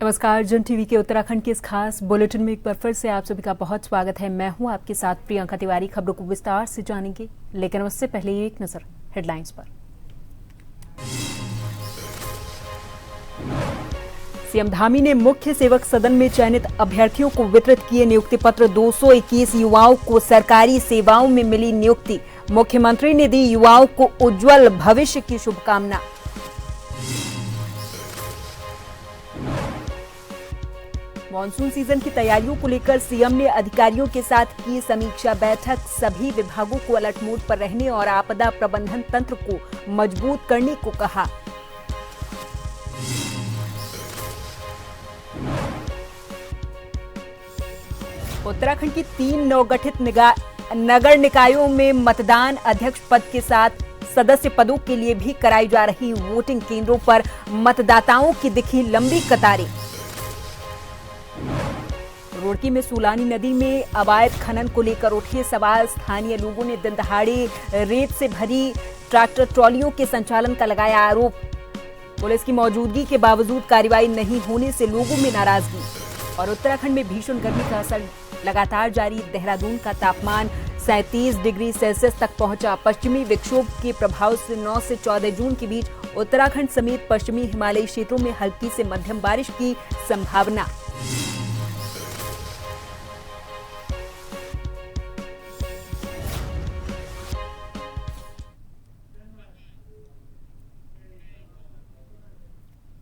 नमस्कार। जन टीवी के उत्तराखंड के इस खास बुलेटिन में एक बार फिर से आप सभी का बहुत स्वागत है। मैं हूं आपके साथ प्रियंका तिवारी। खबरों को विस्तार से जानेंगे, लेकिन उससे पहले एक नजर हेडलाइंस पर। सीएम धामी ने मुख्य सेवक सदन में चयनित अभ्यर्थियों को वितरित किए नियुक्ति पत्र। 221 युवाओं को सरकारी सेवाओं में मिली नियुक्ति। मुख्यमंत्री ने दी युवाओं को उज्जवल भविष्य की शुभकामना। मॉनसून सीजन की तैयारियों को लेकर सीएम ने अधिकारियों के साथ की समीक्षा बैठक। सभी विभागों को अलर्ट मोड पर रहने और आपदा प्रबंधन तंत्र को मजबूत करने को कहा। उत्तराखंड की 3 नवगठित नगर निकायों में मतदान। अध्यक्ष पद के साथ सदस्य पदों के लिए भी कराई जा रही वोटिंग केंद्रों पर मतदाताओं की दिखी लंबी कतारें। रुड़की में सूलानी नदी में अवैध खनन को लेकर उठे सवाल। स्थानीय लोगों ने दिन दहाड़े रेत से भरी ट्रैक्टर ट्रॉलियों के संचालन का लगाया आरोप। पुलिस की मौजूदगी के बावजूद कार्रवाई नहीं होने से लोगों में नाराजगी। और उत्तराखंड में भीषण गर्मी का असर लगातार जारी। देहरादून का तापमान 37 डिग्री सेल्सियस तक पहुंचा। पश्चिमी विक्षोभ के प्रभाव से 9 से 14 जून के बीच उत्तराखंड समेत पश्चिमी हिमालयी क्षेत्रों में हल्की से मध्यम बारिश की संभावना।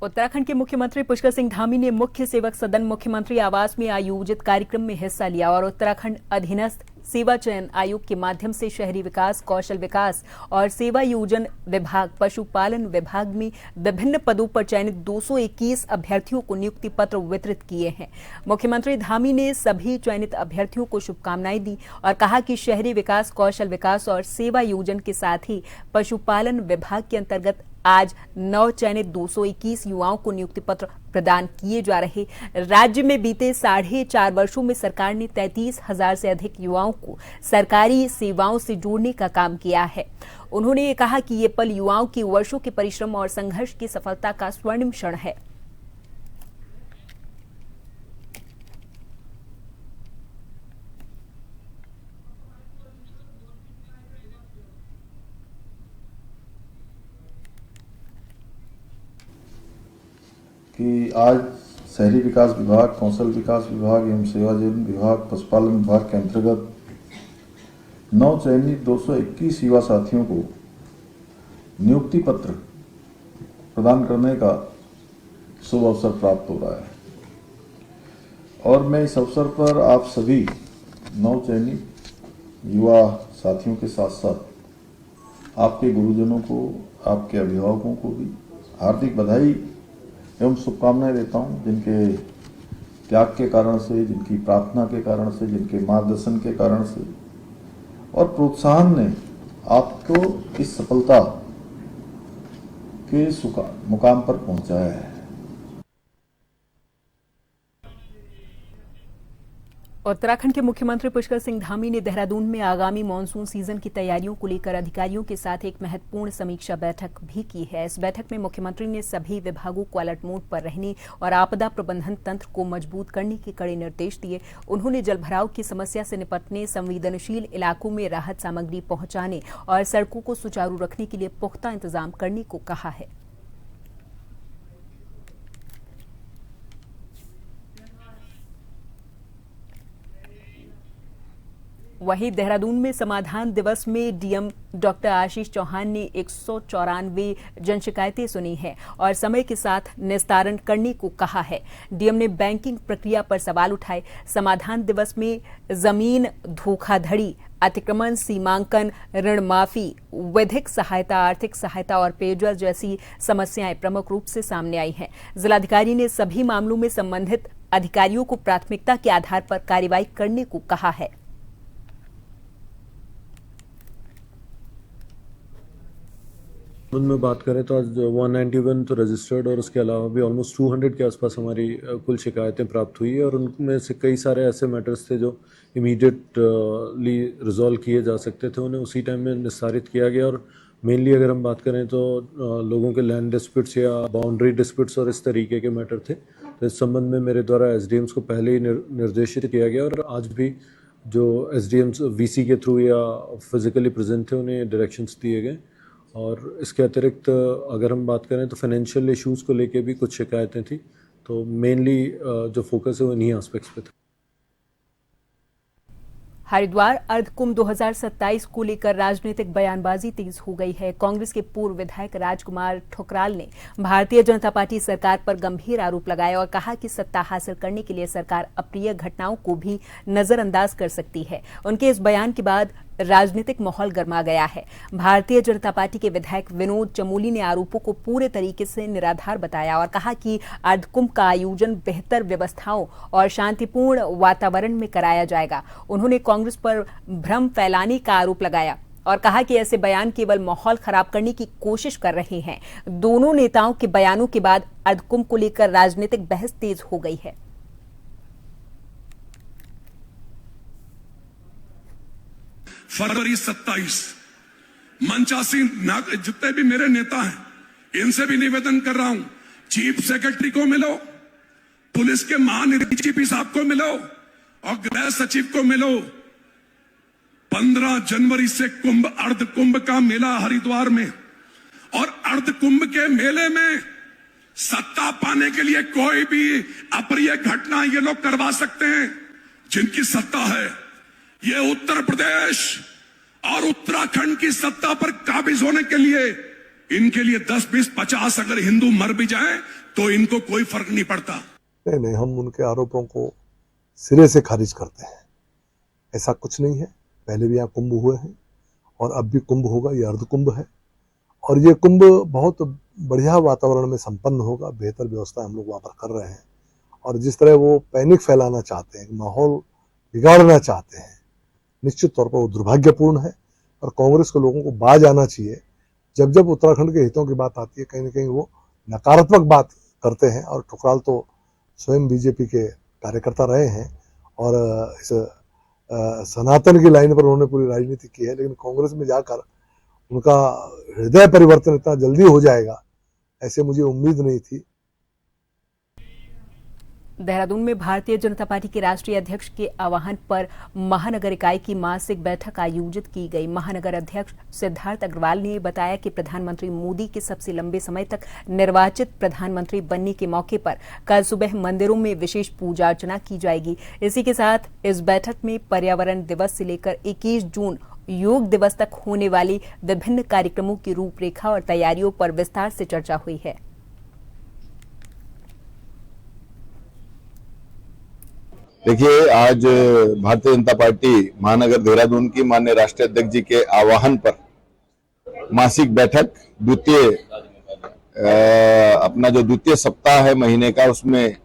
उत्तराखंड के मुख्यमंत्री पुष्कर सिंह धामी ने मुख्य सेवक सदन मुख्यमंत्री आवास में आयोजित कार्यक्रम में हिस्सा लिया और उत्तराखंड अधीनस्थ सेवा चयन आयोग के माध्यम से शहरी विकास, कौशल विकास और सेवा योजन विभाग, पशुपालन विभाग में विभिन्न पदों पर चयनित 221 अभ्यर्थियों को नियुक्ति पत्र वितरित किए हैं। मुख्यमंत्री धामी ने सभी चयनित अभ्यर्थियों को शुभकामनाएं दी और कहा कि शहरी विकास, कौशल विकास और सेवा योजन के साथ ही पशुपालन विभाग के अंतर्गत आज नव चयनित 221 युवाओं को नियुक्ति पत्र प्रदान किए जा रहे। राज्य में बीते 4.5 वर्षों में सरकार ने 33,000 से अधिक युवाओं को सरकारी सेवाओं से जोड़ने का काम किया है। उन्होंने ये कहा कि ये पल युवाओं की वर्षों के परिश्रम और संघर्ष की सफलता का स्वर्णिम क्षण है। कि आज शहरी विकास विभाग, कौशल विकास विभाग एवं सेवायोजन विभाग, पशुपालन विभाग के अंतर्गत नव चयनित 221 युवा साथियों को नियुक्ति पत्र प्रदान करने का शुभ अवसर प्राप्त हो रहा है और मैं इस अवसर पर आप सभी नव चयनित युवा साथियों के साथ साथ आपके गुरुजनों को, आपके अभिभावकों को भी हार्दिक बधाई एवं शुभकामनाएं देता हूं, जिनके त्याग के कारण से, जिनकी प्रार्थना के कारण से, जिनके मार्गदर्शन के कारण से और प्रोत्साहन ने आपको इस सफलता के मुकाम पर पहुंचाया है। उत्तराखंड के मुख्यमंत्री पुष्कर सिंह धामी ने देहरादून में आगामी मानसून सीजन की तैयारियों को लेकर अधिकारियों के साथ एक महत्वपूर्ण समीक्षा बैठक भी की है। इस बैठक में मुख्यमंत्री ने सभी विभागों को अलर्ट मोड पर रहने और आपदा प्रबंधन तंत्र को मजबूत करने के कड़े निर्देश दिए। उन्होंने जलभराव की समस्या से निपटने, संवेदनशील इलाकों में राहत सामग्री पहुंचाने और सड़कों को सुचारू रखने के लिए पुख्ता इंतजाम करने को कहा है। वहीं देहरादून में समाधान दिवस में डीएम डॉक्टर आशीष चौहान ने 194 जन शिकायतें सुनी हैं और समय के साथ निस्तारण करने को कहा है। डीएम ने बैंकिंग प्रक्रिया पर सवाल उठाए। समाधान दिवस में जमीन धोखाधड़ी, अतिक्रमण, सीमांकन, ऋण माफी, विधिक सहायता, आर्थिक सहायता और पेयजल जैसी समस्याएं प्रमुख रूप से सामने आई हैं। जिलाधिकारी ने सभी मामलों में संबंधित अधिकारियों को प्राथमिकता के आधार पर कार्रवाई करने को कहा है। में बात करें तो आज 191 तो रजिस्टर्ड और उसके अलावा भी ऑलमोस्ट 200 के आसपास हमारी कुल शिकायतें प्राप्त हुई है और उनमें से कई सारे ऐसे मैटर्स थे जो इमीडिएटली रिजॉल्व किए जा सकते थे, उन्हें उसी टाइम में निस्तारित किया गया। और मेनली अगर हम बात करें तो लोगों के लैंड डिस्प्यूट्स या बाउंड्री डिस्प्यूट्स और इस तरीके के मैटर थे तो इस संबंध में मेरे द्वारा एसडीएम्स को पहले ही निर्देशित किया गया और आज भी जो एसडीएम्स वीसी के थ्रू या फिजिकली प्रेजेंट थे उन्हें डायरेक्शंस दिए गए। और इसके अतिरिक्त अगर हम बात करें तो फाइनेंशियल इश्यूज़ को लेके भी कुछ शिकायतें थी, तो मेनली जो फोकस है वो इन्हीं एस्पेक्ट्स पे था। हरिद्वार अर्धकुंभ 2027 को लेकर राजनीतिक बयानबाजी तेज हो गई है। कांग्रेस के पूर्व विधायक राजकुमार ठुकराल ने भारतीय जनता पार्टी सरकार पर गंभीर आरोप लगाया और कहा कि सत्ता हासिल करने के लिए सरकार अप्रिय घटनाओं को भी नजरअंदाज कर सकती है। उनके इस बयान के बाद राजनीतिक माहौल गर्मा गया है। भारतीय जनता पार्टी के विधायक विनोद चमोली ने आरोपों को पूरे तरीके से निराधार बताया और कहा कि अर्धकुंभ का आयोजन बेहतर व्यवस्थाओं और शांतिपूर्ण वातावरण में कराया जाएगा। उन्होंने कांग्रेस पर भ्रम फैलाने का आरोप लगाया और कहा कि ऐसे बयान केवल माहौल खराब करने की कोशिश कर रहे हैं। दोनों नेताओं के बयानों के बाद अर्धकुंभ को लेकर राजनीतिक बहस तेज हो गई है। फरवरी 27 मंचासीन जितने भी मेरे नेता हैं इनसे भी निवेदन कर रहा हूं, चीफ सेक्रेटरी को मिलो, पुलिस के महानिरीक्षक साहब को मिलो और गृह सचिव को मिलो। 15 जनवरी से कुंभ अर्ध कुंभ का मेला हरिद्वार में, और अर्ध कुंभ के मेले में सत्ता पाने के लिए कोई भी अप्रिय घटना ये लोग करवा सकते हैं। जिनकी सत्ता है ये उत्तर प्रदेश और उत्तराखंड की सत्ता पर काबिज होने के लिए इनके लिए 10, 20, 50 अगर हिंदू मर भी जाए तो इनको कोई फर्क नहीं पड़ता। नहीं, हम उनके आरोपों को सिरे से खारिज करते हैं। ऐसा कुछ नहीं है। पहले भी यहाँ कुंभ हुए हैं और अब भी कुंभ होगा। ये अर्ध कुंभ है और ये कुंभ बहुत बढ़िया वातावरण में संपन्न होगा। बेहतर व्यवस्था हम लोग वहाँ पर कर रहे हैं और जिस तरह वो पैनिक फैलाना चाहते हैं, माहौल बिगाड़ना चाहते हैं, निश्चित तौर पर वो दुर्भाग्यपूर्ण है और कांग्रेस के लोगों को बाज आना चाहिए। जब जब उत्तराखंड के हितों की बात आती है, कहीं ना कहीं वो नकारात्मक बात करते हैं। और ठुकराल तो स्वयं बीजेपी के कार्यकर्ता रहे हैं और इस सनातन की लाइन पर उन्होंने पूरी राजनीति की है, लेकिन कांग्रेस में जाकर उनका हृदय परिवर्तन इतना जल्दी हो जाएगा ऐसे मुझे उम्मीद नहीं थी। देहरादून में भारतीय जनता पार्टी के राष्ट्रीय अध्यक्ष के आह्वान पर महानगर इकाई की मासिक बैठक आयोजित की गई। महानगर अध्यक्ष सिद्धार्थ अग्रवाल ने बताया कि प्रधानमंत्री मोदी के सबसे लंबे समय तक निर्वाचित प्रधानमंत्री बनने के मौके पर कल सुबह मंदिरों में विशेष पूजा अर्चना की जाएगी। इसी के साथ इस बैठक में पर्यावरण दिवस से लेकर 21 जून योग दिवस तक होने वाली विभिन्न कार्यक्रमों की रूपरेखा और तैयारियों पर विस्तार से चर्चा हुई है। देखिए, आज भारतीय जनता पार्टी महानगर देहरादून की माननीय राष्ट्रीय अध्यक्ष जी के आह्वान पर मासिक बैठक अपना जो द्वितीय सप्ताह है महीने का, उसमें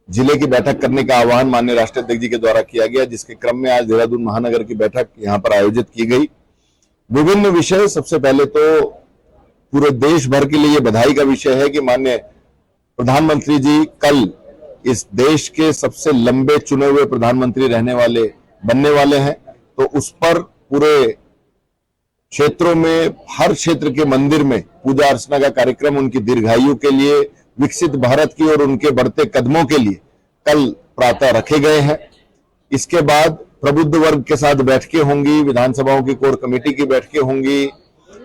जिले की बैठक करने का आह्वान माननीय राष्ट्रीय अध्यक्ष जी के द्वारा किया गया, जिसके क्रम में आज देहरादून महानगर की बैठक यहाँ पर आयोजित की गई। विभिन्न विषय, सबसे पहले तो पूरे देश भर के लिए बधाई का विषय है कि माननीय प्रधानमंत्री जी कल इस देश के सबसे लंबे चुने हुए प्रधानमंत्री बनने वाले हैं। तो उस पर पूरे क्षेत्रों में, हर क्षेत्र के मंदिर में पूजा अर्चना का कार्यक्रम उनकी दीर्घायु के लिए, विकसित भारत की और उनके बढ़ते कदमों के लिए कल प्रातः रखे गए हैं। इसके बाद प्रबुद्ध वर्ग के साथ बैठकें होंगी, विधानसभाओं की कोर कमेटी की बैठकें होंगी,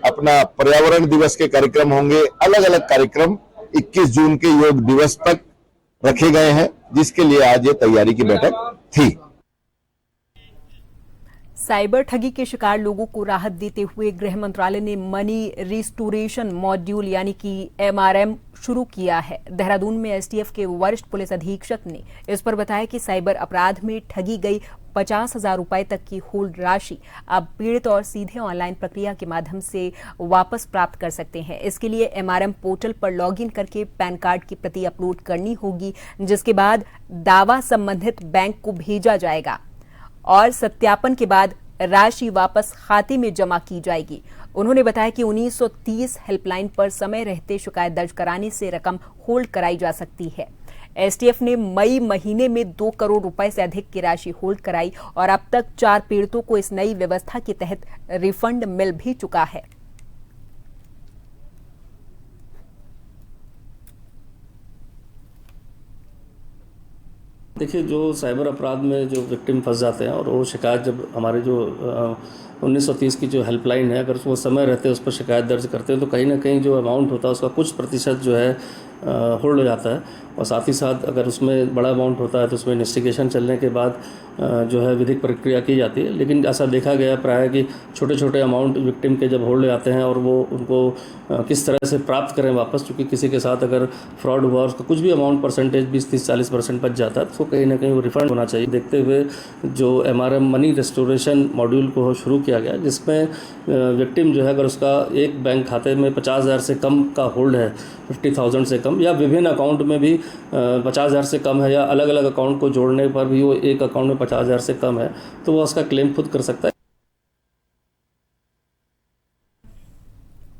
अपना पर्यावरण दिवस के कार्यक्रम होंगे। अलग अलग कार्यक्रम 21 जून के योग दिवस तक रखे गए हैं, जिसके लिए आज ये तैयारी की बैठक थी। साइबर ठगी के शिकार लोगों को राहत देते हुए गृह मंत्रालय ने मनी रिस्टोरेशन मॉड्यूल यानी कि MRM शुरू किया है। देहरादून में STF के वरिष्ठ पुलिस अधीक्षक ने इस पर बताया कि साइबर अपराध में ठगी गई 50,000 रुपए तक की होल्ड राशि अब पीड़ित और सीधे ऑनलाइन प्रक्रिया के माध्यम से वापस प्राप्त कर सकते हैं। इसके लिए MRM पोर्टल पर लॉगिन करके पैन कार्ड की प्रति अपलोड करनी होगी, जिसके बाद दावा संबंधित बैंक को भेजा जाएगा और सत्यापन के बाद राशि वापस खाते में जमा की जाएगी। उन्होंने बताया कि 1930 हेल्पलाइन पर समय रहते शिकायत दर्ज कराने से रकम होल्ड कराई जा सकती है। STF ने मई महीने में 2 करोड़ रुपए से अधिक की राशि होल्ड कराई और अब तक 4 पीड़ितों को इस नई व्यवस्था के तहत रिफंड मिल भी चुका है। देखिए, जो साइबर अपराध में जो विक्टिम फंस जाते हैं और वो शिकायत जब हमारे जो 1930 की जो हेल्पलाइन है, अगर वो समय रहते उस पर शिकायत दर्ज करते हैं तो कहीं ना कहीं जो अमाउंट होता है उसका कुछ प्रतिशत जो है होल्ड हो जाता है। और साथ ही साथ अगर उसमें बड़ा अमाउंट होता है तो उसमें इन्वेस्टिगेशन चलने के बाद जो है विधिक प्रक्रिया की जाती है। लेकिन ऐसा देखा गया प्राय कि छोटे छोटे अमाउंट विक्टिम के जब होल्ड जाते हैं और वो उनको किस तरह से प्राप्त करें वापस, क्योंकि किसी के साथ अगर फ्रॉड हुआ उसका कुछ भी अमाउंट परसेंटेज 20-30-40% बच जाता है तो कहीं ना कहीं वो रिफंड होना चाहिए। देखते हुए जो MRM मनी रेस्टोरेशन मॉड्यूल को शुरू किया गया, जिसमें विक्टिम जो है अगर उसका एक बैंक खाते में 50,000 से कम का होल्ड है, 50,000 से कम, या विभिन्न अकाउंट में भी 50,000 से कम है, या अलग अलग अकाउंट को जोड़ने पर भी वो एक अकाउंट में 50,000 से कम है, तो वो उसका क्लेम खुद कर सकता है।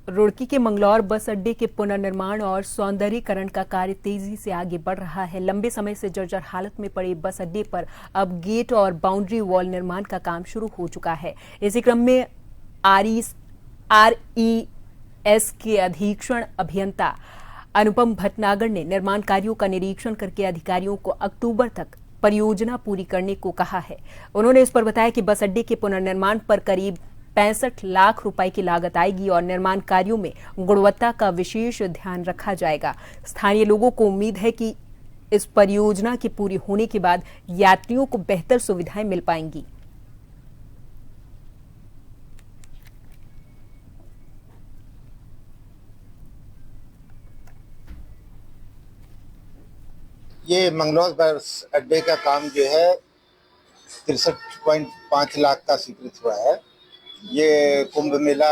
रुड़की के मंगलौर बस अड्डे के पुनर्निर्माण और सौंदर्यीकरण का कार्य तेजी से आगे बढ़ रहा है। लंबे समय से जर्जर हालत में पड़े बस अड्डे पर अब गेट और बाउंड्री वॉल निर्माण का काम शुरू हो चुका है। इसी क्रम में RES के अधीक्षण अभियंता अनुपम भटनागर ने निर्माण कार्यों का निरीक्षण करके अधिकारियों को अक्टूबर तक परियोजना पूरी करने को कहा है। उन्होंने इस पर बताया कि बस अड्डे के पुनर्निर्माण पर करीब 65 लाख रुपए की लागत आएगी और निर्माण कार्यों में गुणवत्ता का विशेष ध्यान रखा जाएगा। स्थानीय लोगों को उम्मीद है कि इस परियोजना के पूरी होने के बाद यात्रियों को बेहतर सुविधाएं मिल पाएंगी। ये मंगलौर बस अड्डे का काम जो है 63.5 लाख का स्वीकृत हुआ है। ये कुंभ मेला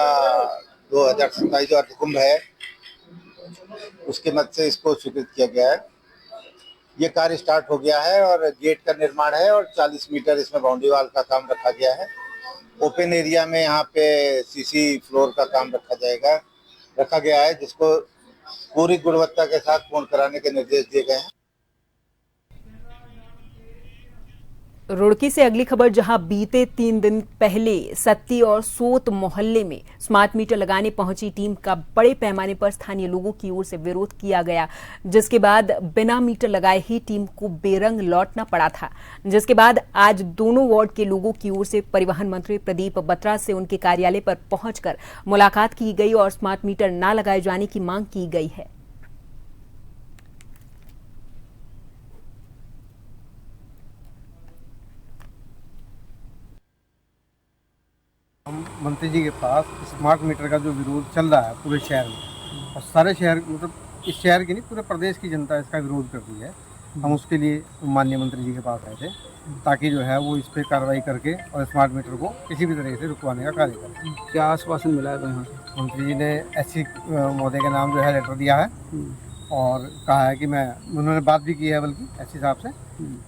2027 जो अर्थ कुंभ है उसके मद से इसको स्वीकृत किया गया है। ये कार्य स्टार्ट हो गया है और गेट का निर्माण है और 40 मीटर इसमें बाउंड्री वॉल का काम रखा गया है। ओपन एरिया में यहाँ पे CC फ्लोर का काम रखा गया है, जिसको पूरी गुणवत्ता के साथ पूर्ण कराने के निर्देश दिए गए हैं। रुड़की से अगली खबर, जहां बीते 3 दिन पहले सत्ती और सोत मोहल्ले में स्मार्ट मीटर लगाने पहुंची टीम का बड़े पैमाने पर स्थानीय लोगों की ओर से विरोध किया गया, जिसके बाद बिना मीटर लगाए ही टीम को बेरंग लौटना पड़ा था। जिसके बाद आज दोनों वार्ड के लोगों की ओर से परिवहन मंत्री प्रदीप बत्रा से उनके कार्यालय पर पहुंचकर मुलाकात की गई और स्मार्ट मीटर न लगाए जाने की मांग की गई है। हम मंत्री जी के पास स्मार्ट मीटर का जो विरोध चल रहा है पूरे शहर में, और सारे शहर मतलब इस शहर की नहीं पूरे प्रदेश की जनता इसका विरोध कर रही है। हम उसके लिए माननीय मंत्री जी के पास आए थे ताकि जो है वो इस पर कार्रवाई करके और स्मार्ट मीटर को किसी भी तरीके से रुकवाने का कार्य करें। क्या आश्वासन मिला है यहाँ से? मंत्री जी ने SC महोदय के नाम जो है लेटर दिया है और कहा है कि उन्होंने बात भी की है बल्कि SC साहब से,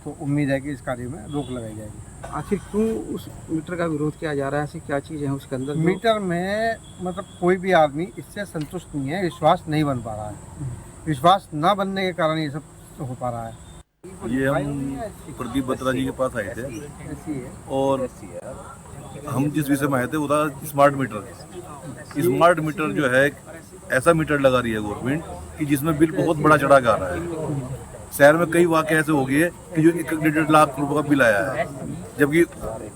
तो उम्मीद है कि इस कार्य में रोक लगाई जाएगी। आखिर क्यों उस मीटर का विरोध किया जा रहा है? ऐसी क्या चीज़ है उसके अंदर? मीटर में मतलब कोई भी आदमी इससे संतुष्ट नहीं है, विश्वास नहीं बन पा रहा है। विश्वास न बनने के कारण ये सब हो पा रहा है। ये हम प्रदीप बत्रा जी के पास आए थे और हम जिस विषय में आए थे वो था स्मार्ट मीटर। स्मार्ट मीटर जो है ऐसा मीटर लगा रही है गवर्नमेंट कि जिसमें बिल बहुत बड़ा चढ़ा के आ रहा है। शहर में कई वाक़े ऐसे हो गए कि जो 1-1.5 लाख रुपए का बिल आया है, जबकि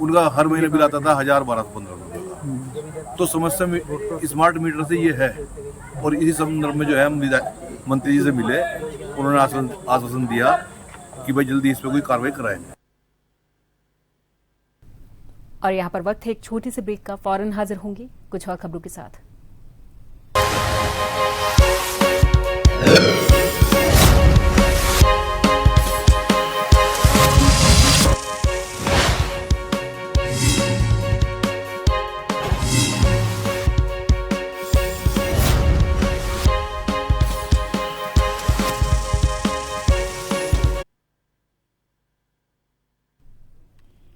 उनका हर महीने बिल आता था 1,000-1,215 रुपये का। तो समस्या स्मार्ट मीटर से ये है और इसी संदर्भ में जो है हम मंत्री जी से मिले, उन्होंने आश्वासन दिया कि भाई जल्दी इस पर कोई कार्रवाई कराएंगे। और यहाँ पर वक्त है एक छोटी सी ब्रेक का, फौरन हाजिर होंगे कुछ और खबरों के साथ।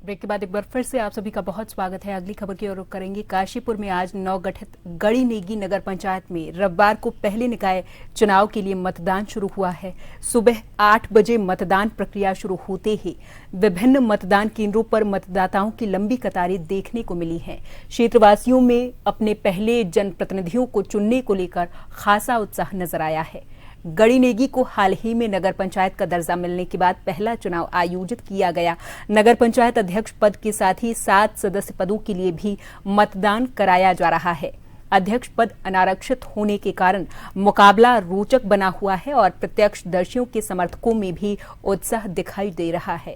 ब्रेक के बाद एक बार फिर से आप सभी का बहुत स्वागत है। अगली खबर की ओर रुख करेंगे। काशीपुर में आज नवगठित गड़ी नेगी नगर पंचायत में रविवार को पहले निकाय चुनाव के लिए मतदान शुरू हुआ है। सुबह 8 बजे मतदान प्रक्रिया शुरू होते ही विभिन्न मतदान केंद्रों पर मतदाताओं की लंबी कतारें देखने को मिली हैं। क्षेत्रवासियों में अपने पहले जनप्रतिनिधियों को चुनने को लेकर खासा उत्साह नजर आया है। गड़ीनेगी को हाल ही में नगर पंचायत का दर्जा मिलने के बाद पहला चुनाव आयोजित किया गया। नगर पंचायत अध्यक्ष पद के साथ ही 7 सदस्य पदों के लिए भी मतदान कराया जा रहा है। अध्यक्ष पद अनारक्षित होने के कारण मुकाबला रोचक बना हुआ है और प्रत्यक्षदर्शियों के समर्थकों में भी उत्साह दिखाई दे रहा है।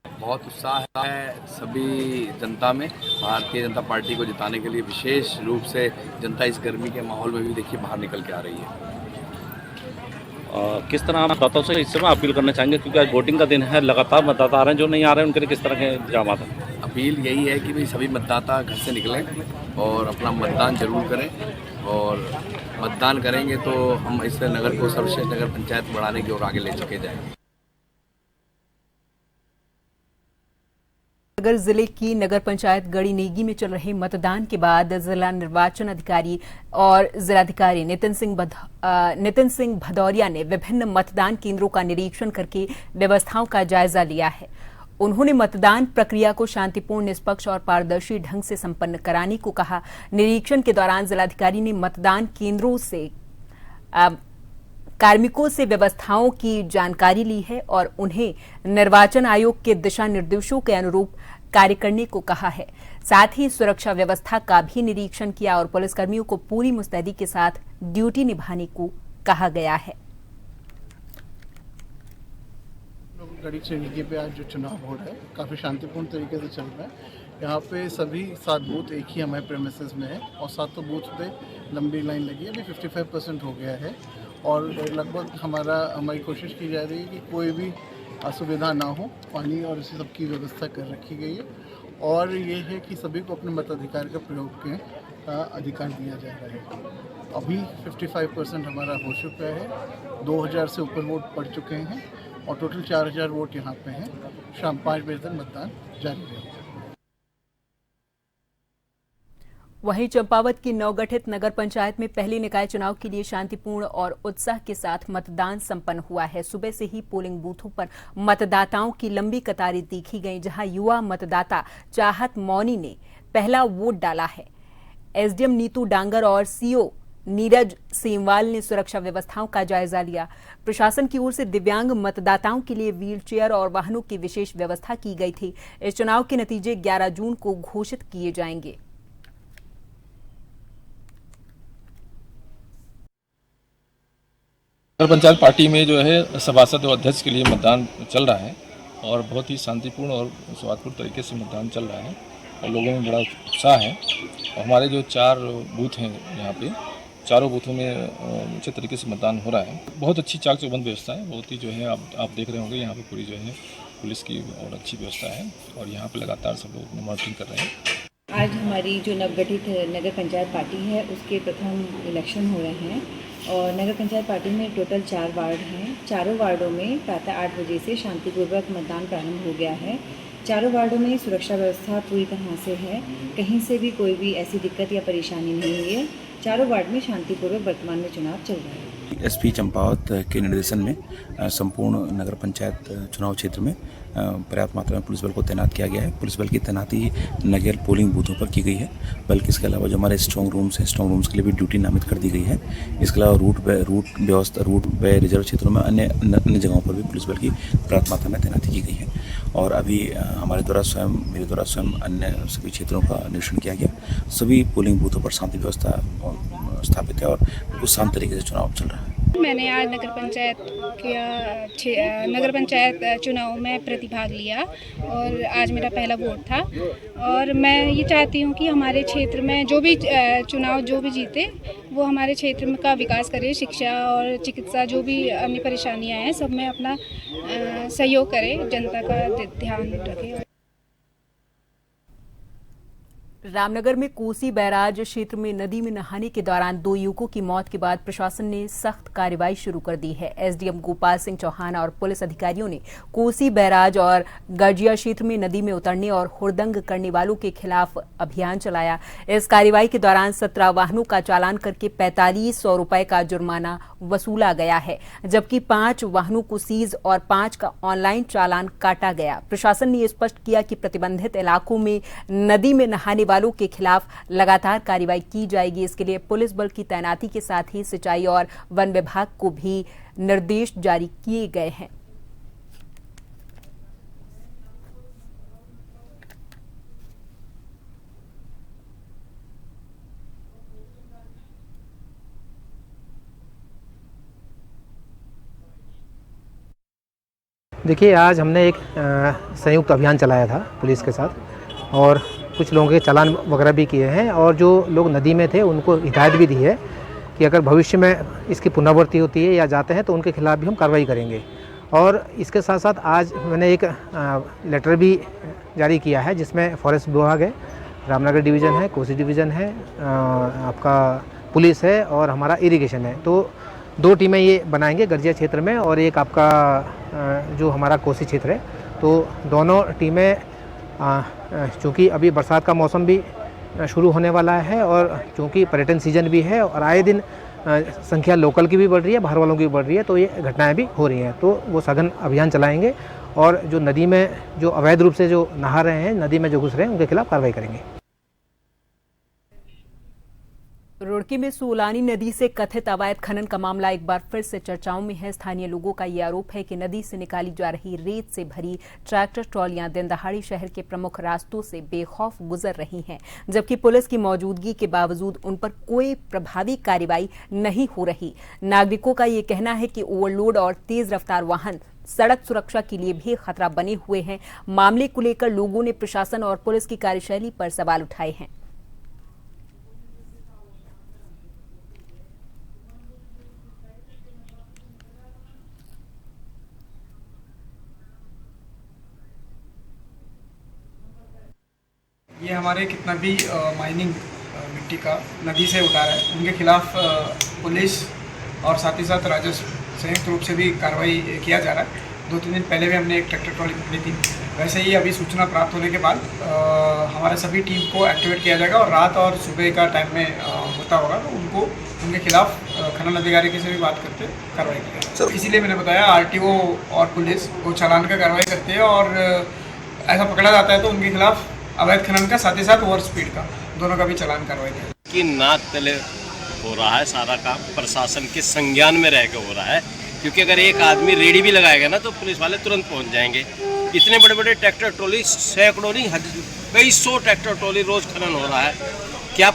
बहुत उत्साह है सभी जनता में। भारतीय जनता पार्टी को जिताने के लिए विशेष रूप से जनता इस गर्मी के माहौल में भी देखिए बाहर निकल के आ रही है। किस तरह आप मतदाताओं से इस समय अपील करना चाहेंगे, क्योंकि आज वोटिंग का दिन है, लगातार मतदाता आ रहे हैं, जो नहीं आ रहे हैं उनके लिए किस तरह के इंतजाम हैं? अपील यही है कि भाई सभी मतदाता घर से निकलें और अपना मतदान जरूर करें, और मतदान करेंगे तो हम इस नगर को सर्वश्रेष्ठ नगर पंचायत बढ़ाने की ओर आगे ले चुके जाएंगे। नगर जिले की नगर पंचायत गड़ीनेगी में चल रहे मतदान के बाद जिला निर्वाचन अधिकारी और जिलाधिकारी नितिन सिंह भदौरिया ने विभिन्न मतदान केंद्रों का निरीक्षण करके व्यवस्थाओं का जायजा लिया है। उन्होंने मतदान प्रक्रिया को शांतिपूर्ण, निष्पक्ष और पारदर्शी ढंग से संपन्न कराने को कहा। निरीक्षण के दौरान जिलाधिकारी ने मतदान केंद्रों से कार्मिकों से व्यवस्थाओं की जानकारी ली है और उन्हें निर्वाचन आयोग के दिशा निर्देशों के अनुरूप कार्य करने को कहा है। साथ ही सुरक्षा व्यवस्था का भी निरीक्षण किया और पुलिसकर्मियों को पूरी मुस्तैदी के साथ ड्यूटी निभाने को कहा गया है। गड़ीनेगी पे आज जो चुनाव हो रहा है काफ़ी शांतिपूर्ण तरीके से चल रहा है। यहाँ पे सभी 7 बूथ एक ही हमारे प्रेमिसेस में है और 7 बूथ पे लंबी लाइन लगी है। अभी 55% हो गया है और लगभग हमारी कोशिश की जा रही है कि कोई भी असुविधा ना हो। पानी और इसी सब की व्यवस्था कर रखी गई है और ये है कि सभी को अपने मताधिकार का प्रयोग का अधिकार दिया जा रहा है। अभी 55% हमारा हो चुका है। 2000 से ऊपर वोट पड़ चुके हैं और टोटल 4000 वोट यहाँ पे हैं। शाम 5 बजे तक मतदान जारी रहेगा। वहीं चंपावत की नवगठित नगर पंचायत में पहले निकाय चुनाव के लिए शांतिपूर्ण और उत्साह के साथ मतदान संपन्न हुआ है। सुबह से ही पोलिंग बूथों पर मतदाताओं की लंबी कतारें देखी गई, जहां युवा मतदाता चाहत मौनी ने पहला वोट डाला है। एसडीएम नीतू डांगर और सीओ नीरज सेमवाल ने सुरक्षा व्यवस्थाओं का जायजा लिया। प्रशासन की ओर से दिव्यांग मतदाताओं के लिए व्हीलचेयर और वाहनों की विशेष व्यवस्था की गई थी। इस चुनाव के नतीजे 11 जून को घोषित किए जाएंगे। नगर पंचायत पार्टी में जो है सभासद और अध्यक्ष के लिए मतदान चल रहा है और बहुत ही शांतिपूर्ण और सौहार्दपूर्ण तरीके से मतदान चल रहा है और लोगों में बड़ा उत्साह है। और हमारे जो 4 बूथ हैं यहाँ पे, चारों बूथों में अच्छे तरीके से मतदान हो रहा है। बहुत अच्छी चाक चौबंद व्यवस्था है। बहुत ही जो है आप देख रहे होंगे यहाँ पे पूरी जो है पुलिस की और अच्छी व्यवस्था है और यहाँ पे लगातार सब लोग मॉनिटरिंग कर रहे हैं। आज हमारी जो नवगठित नगर पंचायत पार्टी है उसके प्रथम इलेक्शन हो रहे हैं और नगर पंचायत पार्टी में टोटल 4 वार्ड हैं। चारों वार्डों में प्रातः 8 बजे से शांतिपूर्वक मतदान प्रारंभ हो गया है। चारों वार्डों में सुरक्षा व्यवस्था पूरी तरह से है, कहीं से भी कोई भी ऐसी दिक्कत या परेशानी नहीं हुई है। चारों वार्ड में शांतिपूर्वक वर्तमान में चुनाव चल रहा है। एसपी चंपावत के निर्देशन में संपूर्ण नगर पंचायत चुनाव क्षेत्र में पर्याप्त मात्रा में पुलिस बल को तैनात किया गया है। पुलिस बल की तैनाती न केवल पोलिंग बूथों पर की गई है बल्कि इसके अलावा जो हमारे स्ट्रॉन्ग रूम्स हैं, स्ट्रॉन्ग रूम्स के लिए भी ड्यूटी नामित कर दी गई है। इसके अलावा रूट व रिजर्व क्षेत्रों में अन्य जगहों पर भी पुलिस बल की पर्याप्त मात्रा में तैनाती की गई है। और अभी मेरे द्वारा स्वयं अन्य सभी क्षेत्रों का निरीक्षण किया गया। सभी पोलिंग बूथों पर शांति व्यवस्था स्थापित है और कुछ शांत तरीके से चुनाव चल रहा है। मैंने आज नगर पंचायत चुनाव में प्रतिभाग लिया और आज मेरा पहला वोट था और मैं ये चाहती हूँ कि हमारे क्षेत्र में जो भी चुनाव जो भी जीते वो हमारे क्षेत्र में का विकास करे। शिक्षा और चिकित्सा जो भी अन्य परेशानियाँ हैं सब में अपना सहयोग करे, जनता का ध्यान रखे। रामनगर में कोसी बैराज क्षेत्र में नदी में नहाने के दौरान 2 युवकों की मौत के बाद प्रशासन ने सख्त कार्रवाई शुरू कर दी है। एसडीएम गोपाल सिंह चौहान और पुलिस अधिकारियों ने कोसी बैराज और गर्जिया क्षेत्र में नदी में उतरने और हुड़दंग करने वालों के खिलाफ अभियान चलाया। इस कार्रवाई के दौरान 17 वाहनों का चालान करके 4500 रुपए का जुर्माना वसूला गया है, जबकि 5 वाहनों को सीज और 5 का ऑनलाइन चालान काटा गया। प्रशासन ने स्पष्ट किया कि प्रतिबंधित इलाकों में नदी में नहाने वालों के खिलाफ लगातार कार्रवाई की जाएगी। इसके लिए पुलिस बल की तैनाती के साथ ही सिंचाई और वन विभाग को भी निर्देश जारी किए गए हैं। देखिए, आज हमने एक संयुक्त अभियान चलाया था पुलिस के साथ और कुछ लोगों के चालान वगैरह भी किए हैं और जो लोग नदी में थे उनको हिदायत भी दी है कि अगर भविष्य में इसकी पुनरावृत्ति होती है या जाते हैं तो उनके खिलाफ भी हम कार्रवाई करेंगे। और इसके साथ साथ आज मैंने एक लेटर भी जारी किया है जिसमें फॉरेस्ट विभाग है, रामनगर डिवीज़न है, कोसी डिवीज़न है, आपका पुलिस है और हमारा इरिगेशन है। तो 2 टीमें ये बनाएंगे गर्जिया क्षेत्र में और एक आपका जो हमारा कोसी क्षेत्र है। तो दोनों टीमें चूँकि अभी बरसात का मौसम भी शुरू होने वाला है और चूँकि पर्यटन सीजन भी है और आए दिन संख्या लोकल की भी बढ़ रही है, बाहर वालों की भी बढ़ रही है, तो ये घटनाएं भी हो रही हैं। तो वो सघन अभियान चलाएंगे और जो नदी में जो अवैध रूप से जो नहा रहे हैं, नदी में जो घुस रहे हैं, उनके खिलाफ कार्रवाई करेंगे। रुड़की में सोलानी नदी से कथित अवैध खनन का मामला एक बार फिर से चर्चाओं में है। स्थानीय लोगों का ये आरोप है कि नदी से निकाली जा रही रेत से भरी ट्रैक्टर ट्रॉलियां दिन दहाड़ी शहर के प्रमुख रास्तों से बेखौफ गुजर रही हैं, जबकि पुलिस की मौजूदगी के बावजूद उन पर कोई प्रभावी कार्रवाई नहीं हो रही। नागरिकों का ये कहना है कि ओवरलोड और तेज रफ्तार वाहन सड़क सुरक्षा के लिए भी खतरा बने हुए हैं। मामले को लेकर लोगों ने प्रशासन और पुलिस की कार्यशैली पर सवाल उठाए हैं। ये हमारे कितना भी माइनिंग मिट्टी का नदी से उठा रहा है, उनके खिलाफ पुलिस और साथ ही साथ राजस्व संयुक्त रूप से भी कार्रवाई किया जा रहा है। 2-3 दिन पहले भी हमने एक ट्रैक्टर ट्रॉली पकड़ी थी। वैसे ही अभी सूचना प्राप्त होने के बाद हमारे सभी टीम को एक्टिवेट किया जाएगा और रात और सुबह का टाइम में होता होगा तो उनके खिलाफ खनन अधिकारी से भी बात करते कार्रवाई करेंगे। तो इसीलिए मैंने बताया आरटीओ और पुलिस वो चालान का कार्रवाई करती है और ऐसा पकड़ा जाता है तो उनके खिलाफ अवैध खनन का साथ ही साथ ओवर स्पीड का दोनों का भी चालान कार्रवाई किया कि नाक तले हो रहा है सारा काम, प्रशासन के संज्ञान में रह के हो रहा है। क्योंकि अगर एक आदमी रेडी भी लगाएगा ना तो पुलिस वाले तुरंत पहुंच जाएंगे। इतने बड़े बड़े ट्रैक्टर ट्रॉली, सैकड़ों नहीं कई सौ ट्रैक्टर ट्रॉली रोज खनन हो रहा है। क्या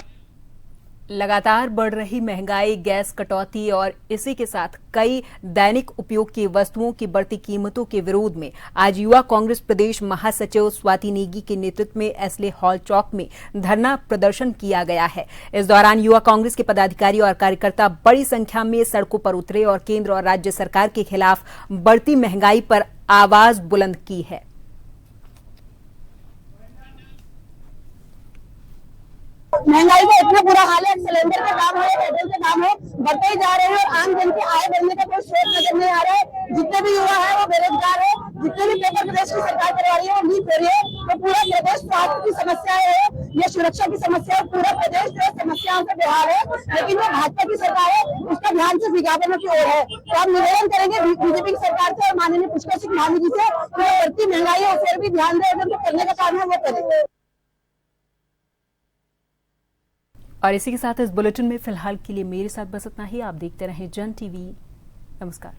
लगातार बढ़ रही महंगाई, गैस कटौती और इसी के साथ कई दैनिक उपयोग की वस्तुओं की बढ़ती कीमतों के विरोध में आज युवा कांग्रेस प्रदेश महासचिव स्वाति नेगी के नेतृत्व में एसले हॉल चौक में धरना प्रदर्शन किया गया है। इस दौरान युवा कांग्रेस के पदाधिकारी और कार्यकर्ता बड़ी संख्या में सड़कों पर उतरे और केंद्र और राज्य सरकार के खिलाफ बढ़ती महंगाई पर आवाज बुलंद की है। महंगाई का इतना बुरा हाल है, सिलेंडर के दाम है, पेट्रोल के दाम है, बढ़ते ही जा रहे हैं और आम जन की आय बढ़ने का कोई स्रोत नजर नहीं आ रहा है। जितने भी युवा है वो बेरोजगार है, जितने भी पेपर प्रदेश की सरकार करवा रही है वो लीक हो रही है। तो पूरा प्रदेश स्वास्थ्य की समस्या है, ये सुरक्षा की समस्या है, पूरा प्रदेश जो समस्याओं से बेहाल है। लेकिन जो भाजपा की सरकार है उसका ध्यान सिर्फ विज्ञापनों की ओर है। तो हम निवेदन करेंगे बीजेपी की सरकार से और माननीय पुष्कर सिंह धामी जी से बढ़ती महंगाई है उस पर भी ध्यान दें, जो करने का काम है वो करें। और इसी के साथ इस बुलेटिन में फिलहाल के लिए मेरे साथ बस इतना ही। आप देखते रहें जन टीवी। नमस्कार।